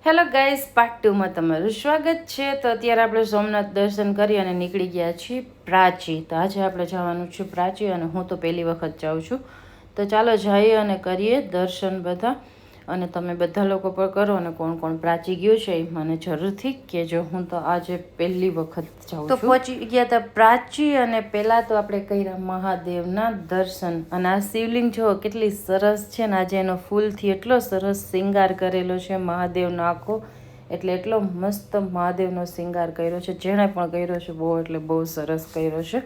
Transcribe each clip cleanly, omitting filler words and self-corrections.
Hello guys, part 2 માં તમારું સ્વાગત છે. તો અત્યારે આપણે સોમનાથ દર્શન કરી અને નીકળી ગયા છીએ પ્રાચી. તો આજે આપણે જવાનું છે પ્રાચી અને હું તો પહેલી વખત જાઉં છું. તો ચાલો જઈએ અને કરીએ દર્શન બધા. અને તમે બધા લોકો પણ કરો અને કોણ કોણ પ્રાચી ગયું છે એ મને જરૂરથી કહેજો. હું તો આજે પહેલી વખત જાઉં છું. તો પહોંચી ગયા હતા પ્રાચી અને પહેલાં તો આપણે કર્યા મહાદેવના દર્શન. અને આ શિવલિંગ જુઓ કેટલી સરસ છે ને આજે એનો ફૂલથી એટલો સરસ શૃંગાર કરેલો છે મહાદેવનો આખો. એટલે એટલો મસ્ત મહાદેવનો શૃંગાર કર્યો છે. જેણે પણ કર્યો છે બહુ એટલે બહુ સરસ કર્યો છે.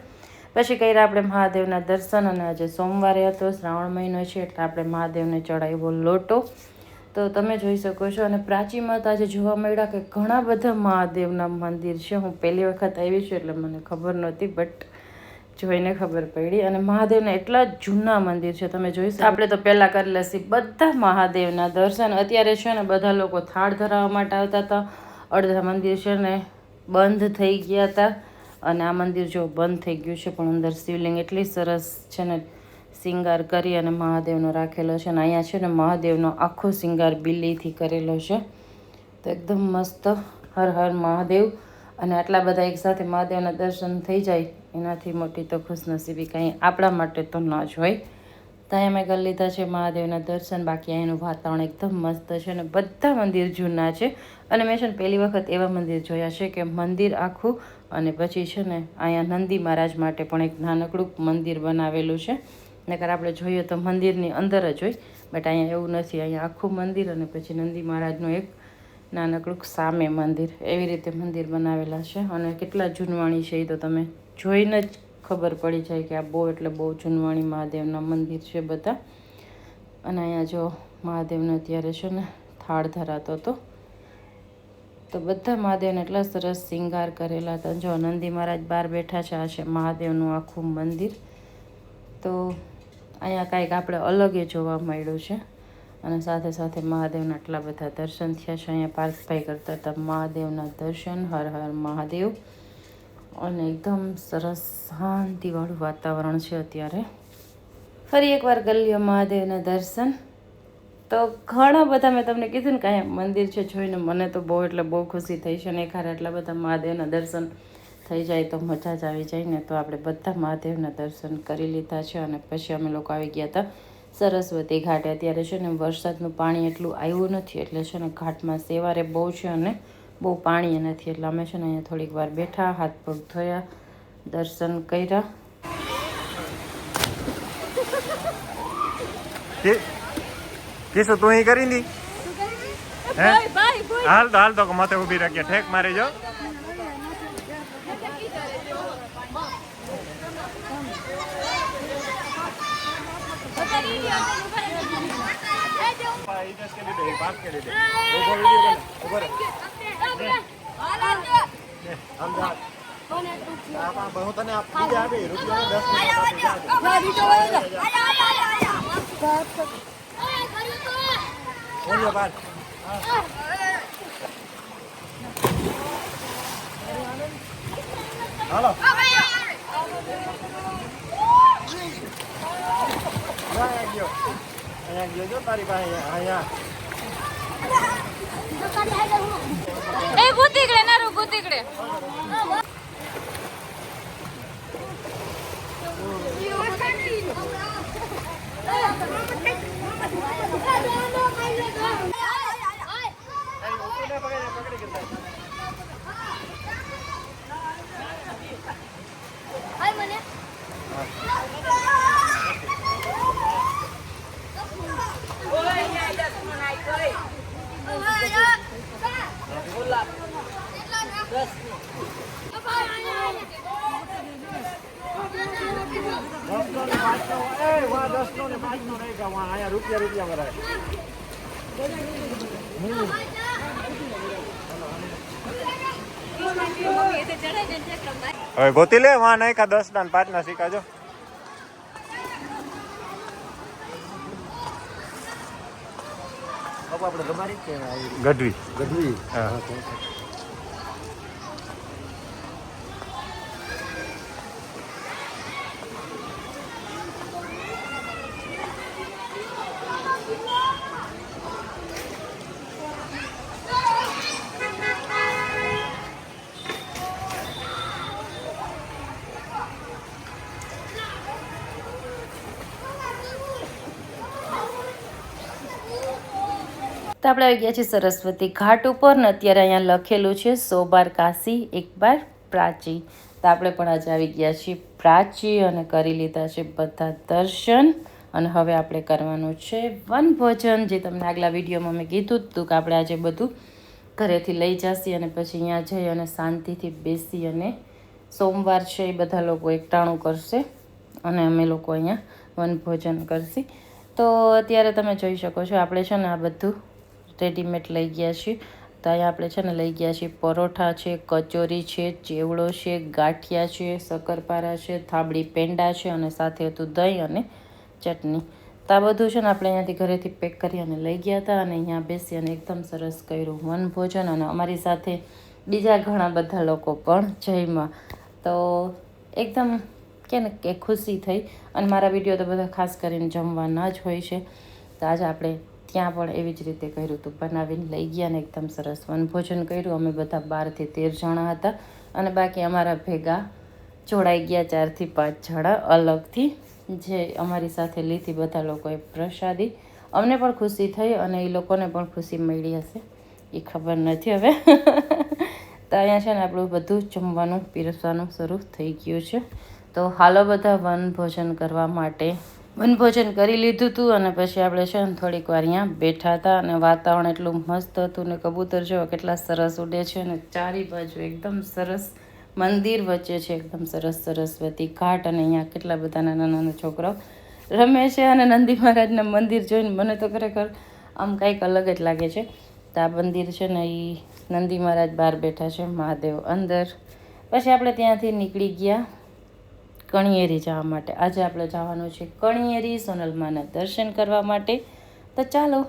પછી કર્યા આપણે મહાદેવના દર્શન. અને આજે સોમવારે હતો, શ્રાવણ મહિનો છે એટલે આપણે મહાદેવને ચડાવ્યો લોટો. તો તમે જોઈ શકો છો. અને પ્રાચીમાં તો આજે જોવા મળ્યા કે ઘણા બધા મહાદેવના મંદિર છે. હું પહેલી વખત આવી છું એટલે મને ખબર નહોતી, બટ જોઈને ખબર પડી. અને મહાદેવના એટલા જૂના મંદિર છે તમે જોઈ શકો. આપણે તો પહેલાં કરી લેશી બધા મહાદેવના દર્શન. અત્યારે છે ને બધા લોકો થાળ ધરાવવા માટે આવતા હતા. અડધા મંદિર છે ને બંધ થઈ ગયા હતા. અને આ મંદિર જો બંધ થઈ ગયું છે, પણ અંદર શિવલિંગ એટલી સરસ છે ને શૃંગાર કરી અને મહાદેવનો રાખેલો છે. અને અહીંયા છે ને મહાદેવનો આખો શૃંગાર બિલ્લીથી કરેલો છે. તો એકદમ મસ્ત. હર હર મહાદેવ. અને આટલા બધા એકસાથે મહાદેવના દર્શન થઈ જાય એનાથી મોટી તો ખુશનસીબી કંઈ આપણા માટે તો ન જ હોય. ત્યાં અમે કરી લીધા છે મહાદેવના દર્શન. બાકી અહીંનું વાતાવરણ એકદમ મસ્ત છે અને બધા મંદિર જૂના છે. અને મેં છે ને પહેલી વખત એવા મંદિર જોયા છે કે મંદિર આખું અને પછી છે ને અહીંયા નંદી મહારાજ માટે પણ એક નાનકડું મંદિર બનાવેલું છે. નકર આપણે જોઈએ તો મંદિરની અંદર જ હોય, બટ અહીંયા એવું નથી. અહીંયા આખું મંદિર અને પછી નંદી મહારાજનું એક નાનકડું સામે મંદિર, એવી રીતે મંદિર બનાવેલા છે. અને કેટલા જૂનવાણી છે એ તો તમે જોઈને જ ખબર પડી જાય કે આ બહુ એટલે બહુ જૂનવાણી મહાદેવના મંદિર છે બધા. અને અહીંયા જો મહાદેવનો અત્યારે છે ને થાળ ધરાતો હતો. તો બધા મહાદેવને એટલા સરસ શૃંગાર કરેલા હતા. જો નંદી મહારાજ બહાર બેઠા છે. આ છે મહાદેવનું આખું મંદિર. તો અહીંયા કાંઈક આપણે અલગ એ જોવા મળ્યું છે. અને સાથે સાથે મહાદેવના આટલા બધા દર્શન થયા છે. અહીંયા પાર્થભાઈ કરતા હતા મહાદેવના દર્શન. હર હર મહાદેવ. અને એકદમ સરસ શાંતિવાળું વાતાવરણ છે અત્યારે. ફરી એકવાર કરી લ્યો મહાદેવના દર્શન. તો ઘણા બધા મેં તમને કીધું ને કે અહીંયા મંદિર છે, જોઈને મને તો બહુ એટલે બહુ ખુશી થઈ છે. ને ખરા એટલા બધા મહાદેવના દર્શન થઈ જાય તો મજા જ આવી જાય ને. તો આપણે બધા મહાદેવના દર્શન કરી લીધા છે. અને પછી અમે લોકો આવી ગયા હતા સરસ્વતી ઘાટે. અત્યારે છે ને વરસાદનું પાણી એટલું આવ્યું નથી એટલે છે ને ઘાટમાં સેવારે બહુ છે અને બહુ પાણી નથી. એટલે અમે છે ને અહીંયા થોડીક વાર બેઠા, હાથ પગ ધોયા, દર્શન કર્યા. કિશો તું અહીં કરી દી હે હાલ તો મતે ઊભી રાખીએ ઠેક મારી જો હું તને આપી હાલો અહીંયા ગયો જો તારી પાસે અહીંયા એ ગુતીકડે નારું ગુતીકડે રૂપિયા ભરાય હવે ગોતી લે વાં નાખ્યા 10 ના 5 ના સિક્કા જો આપણે ગઢવી હા તો આપણે આવી ગયા છીએ સરસ્વતી ઘાટ ઉપર ને અત્યારે અહીંયા લખેલું છે 100 બાર કાશી 1 બાર પ્રાચી. તો આપણે પણ આજે આવી ગયા છીએ પ્રાચી અને કરી લીધા છે બધા દર્શન. અને હવે આપણે કરવાનું છે વનભોજન, જે તમને આગલા વિડીયોમાં મેં કીધું હતું કે આપણે આજે બધું ઘરેથી લઈ જશે અને પછી અહીંયા જઈ અને શાંતિથી બેસી અને સોમવાર છે એ બધા લોકો એકટાણું કરશે અને અમે લોકો અહીંયા વનભોજન કરશી. તો અત્યારે તમે જોઈ શકો છો આપણે છે ને આ બધું રેડીમેડ લઈ ગયા છીએ. તો અહીંયા આપણે છે ને લઈ ગયા છીએ પરોઠા છે, કચોરી છે, ચેવડો છે, ગાંઠિયા છે, શક્કરપારા છે, થાબડી પેંડા છે અને સાથે હતું દહીં અને ચટણી. તો આ બધું છે ને આપણે અહીંયાથી ઘરેથી પેક કરી અને લઈ ગયા હતા અને અહીંયા બેસી અને એકદમ સરસ કર્યું વનભોજન. અને અમારી સાથે બીજા ઘણા બધા લોકો પણ જમ્યા. તો એકદમ કે ને કે ખુશી થઈ. અને મારા વિડીયો તો બધા ખાસ કરીને જમવાના જ હોય છે. તો આજે આપણે ત્યાં પણ એવી જ રીતે કર્યું હતું, બનાવીને લઈ ગયા ને એકદમ સરસ વનભોજન કર્યું. અમે બધા 12 થી 13 જણા હતા અને બાકી અમારા ભેગા જોડાઈ ગયા 4 થી 5 જણા અલગથી, જે અમારી સાથે લીધી બધા લોકોએ પ્રસાદી. અમને પણ ખુશી થઈ અને એ લોકોને પણ ખુશી મળી હશે, એ ખબર નથી હવે. તો અહીંયા છે ને આપણું બધું જમવાનું પીરસવાનું શરૂ થઈ ગયું છે. તો હાલો બધા વનભોજન કરવા માટે. વનભોજન કરી લીધું હતું અને પછી આપણે છે ને થોડીક વાર અહીંયા બેઠા હતા અને વાતાવરણ એટલું મસ્ત હતું ને કબૂતર જેવા કેટલા સરસ ઉડે છે અને ચારે બાજુ એકદમ સરસ મંદિર વચ્ચે છે એકદમ સરસ સરસ્વતી ઘાટ. અને અહીંયા કેટલા બધા નાના નાના છોકરાઓ રમે છે અને નંદી મહારાજના મંદિર જોઈને મને તો ખરેખર આમ કંઈક અલગ જ લાગે છે. તો આ મંદિર છે ને એ નંદી મહારાજ બહાર બેઠા છે, મહાદેવ અંદર. પછી આપણે ત્યાંથી નીકળી ગયા કણિયેરી જવા માટે. આજે આપણે જવાનું છે કણિયેરી સોનલમાના દર્શન કરવા માટે. તો ચાલો.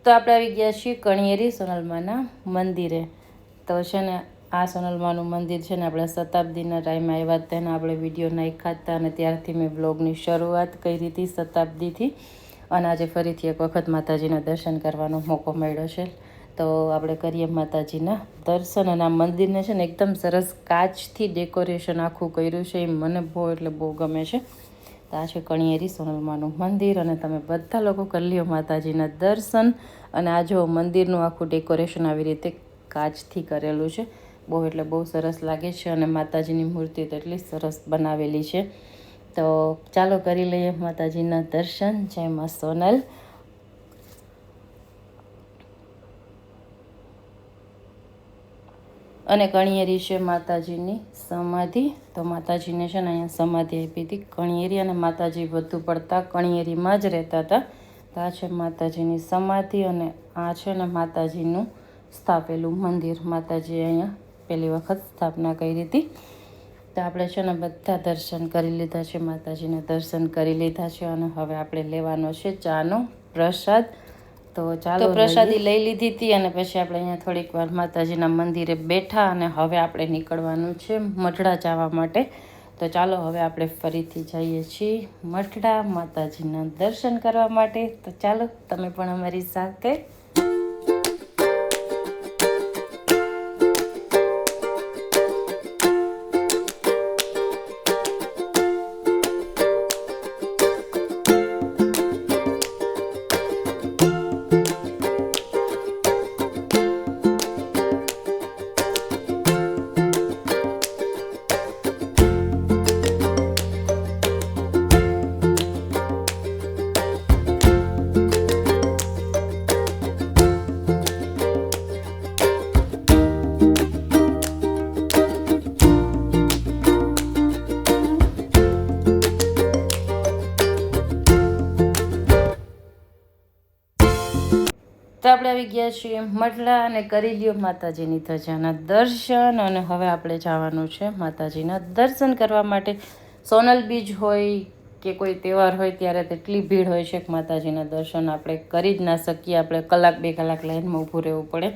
તો આપણે આવી ગયા છીએ કણિયેરી સોનલમાના મંદિરે. તો છે ને આ સોનલમાનું મંદિર છે ને આપણે શતાબ્દીના ટાઈમે આવ્યા તેના આપણે વિડીયો નાખ્યા હતા અને ત્યારથી મેં બ્લોગની શરૂઆત કરી હતી શતાબ્દીથી. અને આજે ફરીથી એક વખત માતાજીના દર્શન કરવાનો મોકો મળ્યો છે. તો આપણે કરીએ માતાજીના દર્શન. અને આ મંદિરને છે ને એકદમ સરસ કાચથી ડેકોરેશન આખું કર્યું છે, એ મને બહુ એટલે બહુ ગમે છે. તો આ છે કણિયેરી સોનલમાનું મંદિર અને તમે બધા લોકો કરી લ્યો માતાજીના દર્શન. અને આ જો મંદિરનું આખું ડેકોરેશન આવી રીતે કાચથી કરેલું છે, બહુ એટલે બહુ સરસ લાગે છે. અને માતાજીની મૂર્તિ તો એટલી સરસ બનાવેલી છે. તો ચાલો કરી લઈએ માતાજીના દર્શન. જય મા સોનલ. અને કણિયેરી છે માતાજીની સમાધિ. તો માતાજીને છે ને અહીંયા સમાધિ આપી હતી કણિયેરી, અને માતાજી વધુ પડતા કણિયેરીમાં જ રહેતા હતા. તો આ છે માતાજીની સમાધિ અને આ છે ને માતાજીનું સ્થાપેલું મંદિર. માતાજીએ અહીંયા પહેલી વખત સ્થાપના કરી હતી. તો આપણે છે ને બધા દર્શન કરી લીધા છે, માતાજીને દર્શન કરી લીધા છે. અને હવે આપણે લેવાનો છે ચાનો પ્રસાદ. તો ચાલો પ્રસાદી લઈ લીધી હતી અને પછી આપણે અહીંયા થોડીક વાર માતાજીના મંદિરે બેઠા અને હવે આપણે નીકળવાનું છે મઢડા જવા માટે. તો ચાલો હવે આપણે ફરીથી જઈએ છીએ મઢડા માતાજીના દર્શન કરવા માટે. તો ચાલો તમે પણ અમારી સાથે. તો આપણે આવી ગયા છીએ મઢડા અને કરી લ્યો માતાજીની ધજાના દર્શન. અને હવે આપણે જવાનું છે માતાજીના દર્શન કરવા માટે. સોનલ બીજ હોય કે કોઈ તહેવાર હોય ત્યારે તેટલી ભીડ હોય છે કે માતાજીના દર્શન આપણે કરી જ ના શકીએ. આપણે કલાક 2 કલાક લાઈનમાં ઊભું રહેવું પડે.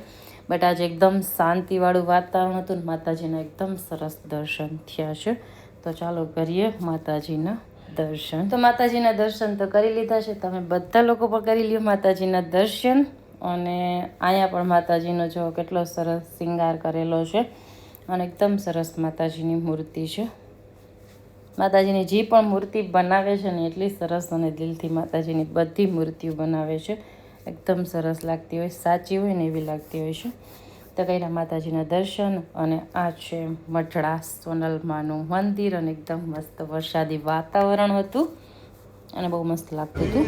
બટ આજે એકદમ શાંતિવાળું વાતાવરણ હતું ને માતાજીના એકદમ સરસ દર્શન થયા છે. તો ચાલો કરીએ માતાજીના દર્શન. તો માતાજીના દર્શન તો કરી લીધા છે. તમે બધા લોકો પણ કરી લ્યો માતાજીના દર્શન. અને અહીંયા પણ માતાજીનો જો કેટલો સરસ શૃંગાર કરેલો છે અને એકદમ સરસ માતાજીની મૂર્તિ છે. માતાજીની જે પણ મૂર્તિ બનાવે છે ને એટલી સરસ અને દિલથી માતાજીની બધી મૂર્તિઓ બનાવે છે. એકદમ સરસ લાગતી હોય, સાચી હોય ને એવી લાગતી હોય છે. તો કર્યા માતાજીના દર્શન. અને આ છે મઢડા સોનલમાનું મંદિર અને એકદમ મસ્ત વરસાદી વાતાવરણ હતું અને બહુ મસ્ત લાગતું હતું.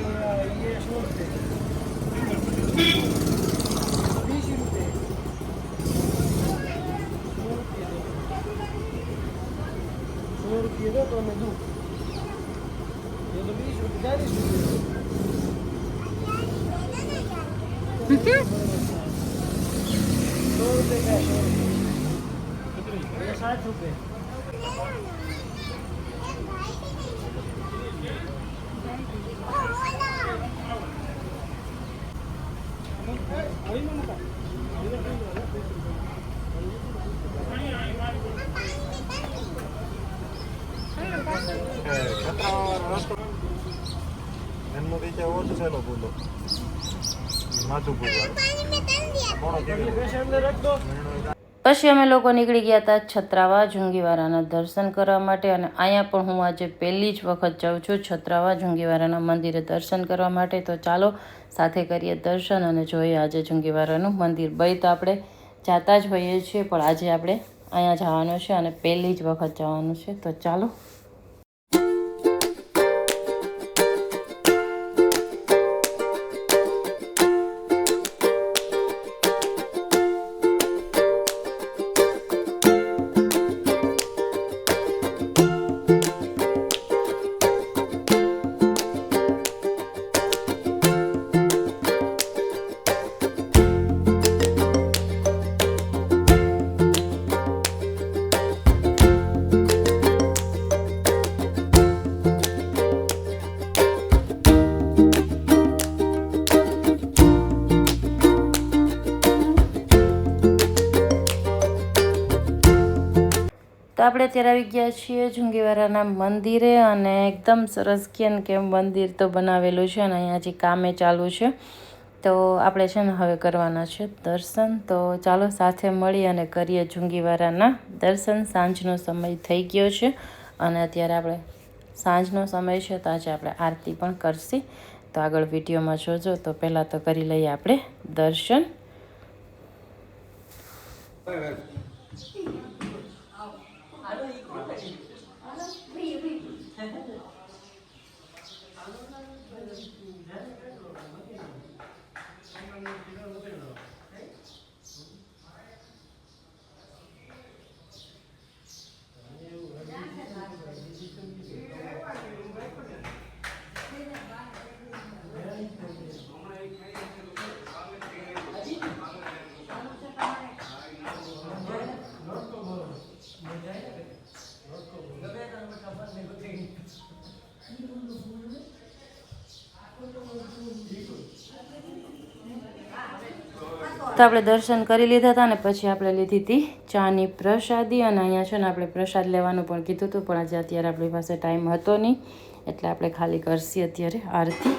પછી અમે લોકો નીકળી ગયા હતા છત્રાવા જુંગીવારાના દર્શન કરવા માટે. અને અહીંયા પણ હું આજે પહેલી જ વખત જાઉં છું છત્રાવા જુંગીવારાના મંદિરે દર્શન કરવા માટે. તો ચાલો સાથે કરીએ દર્શન અને જોઈએ આજે જુંગીવારાનું મંદિર. ભાઈ તો આપણે જાતા જ હોઈએ છીએ પણ આજે આપણે અહીંયા જવાનું છે અને પહેલી જ વખત જવાનું છે. તો ચાલો. તો આપણે અત્યારે આવી ગયા છીએ જુંગીવારાના મંદિરે અને એકદમ સરસ કે મંદિર તો બનાવેલું છે અને અહીંયા હજી કામે ચાલુ છે. તો આપણે છે ને હવે કરવાના છે દર્શન. તો ચાલો સાથે મળી અને કરીએ જુંગીવારાના દર્શન. સાંજનો સમય થઈ ગયો છે અને અત્યારે આપણે સાંજનો સમય છે તો આજે આપણે આરતી પણ કરશી. તો આગળ વિડીયોમાં જોજો. તો પહેલાં તો કરી લઈએ આપણે દર્શન. તો આપણે દર્શન કરી લીધા હતા ને પછી આપણે લીધી હતી ચાની પ્રસાદી. અને અહીંયા છે ને આપણે પ્રસાદ લેવાનું પણ કીધું હતું પણ આજે અત્યારે આપણી પાસે ટાઈમ હતો નહીં એટલે આપણે ખાલી કરશી અત્યારે આરતી.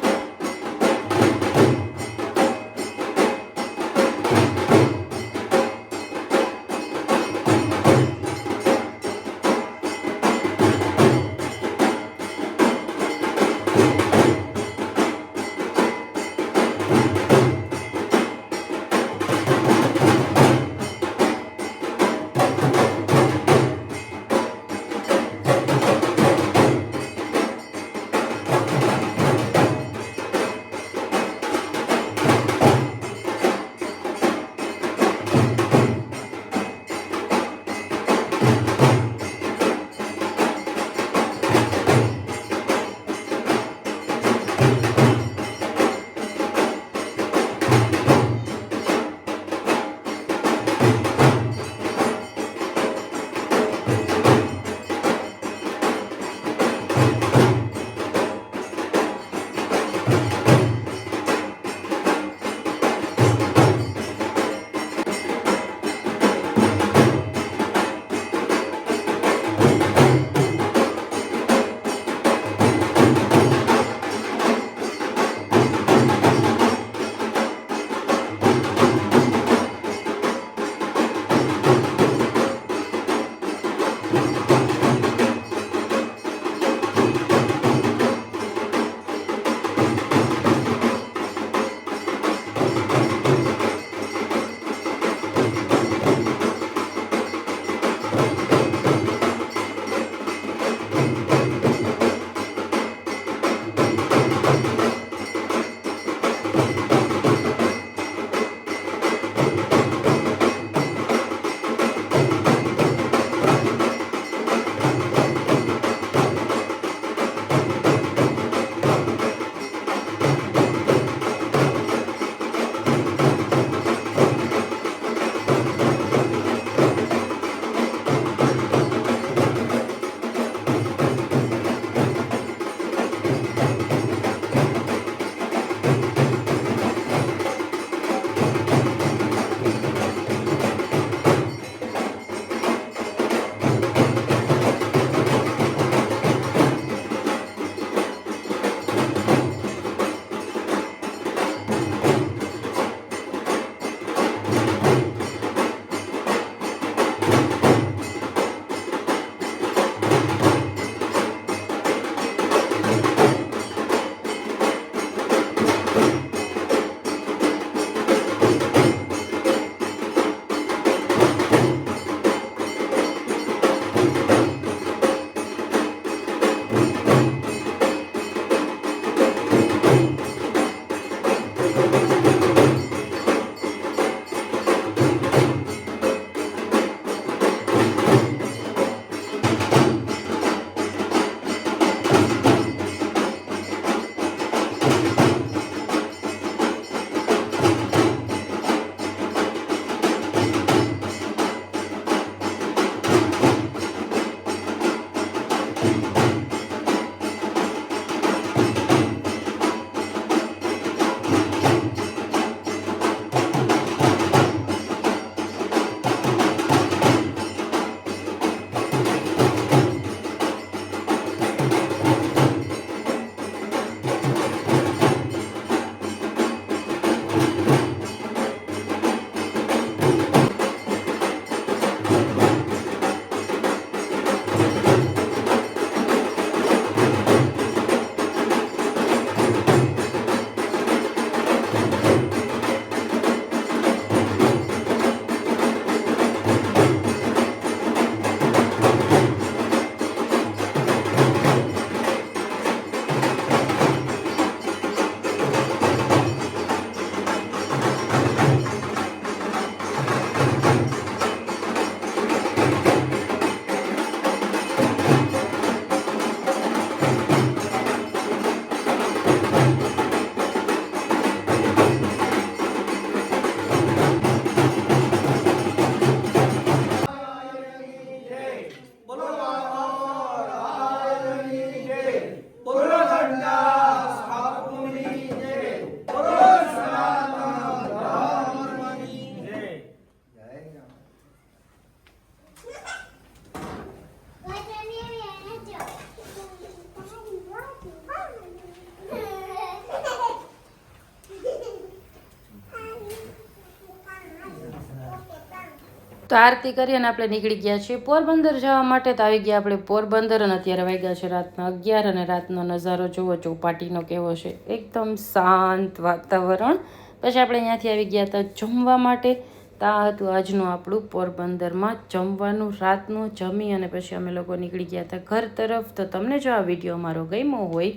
તો આરતી કરી અને આપણે નીકળી ગયા છીએ પોરબંદર જવા માટે. તો આવી ગયા આપણે પોરબંદર અને અત્યારે વાગ્યા છે રાતના 11 અને રાતનો નજારો જુઓ ચોપાટીનો કેવો છે, એકદમ શાંત વાતાવરણ. પછી આપણે અહીંયાથી આવી ગયા હતા જમવા માટે. તો આ હતું આજનું આપણું પોરબંદરમાં જમવાનું. રાતનું જમી અને પછી અમે લોકો નીકળી ગયા હતા ઘર તરફ. તો તમને જો આ વિડીયો મારો ગમ્યો હોય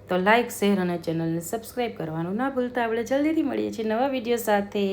તો લાઇક, શેર અને ચેનલને સબસ્ક્રાઈબ કરવાનું ના ભૂલતા. આપણે જલ્દીથી મળીએ છીએ નવા વિડીયો સાથે.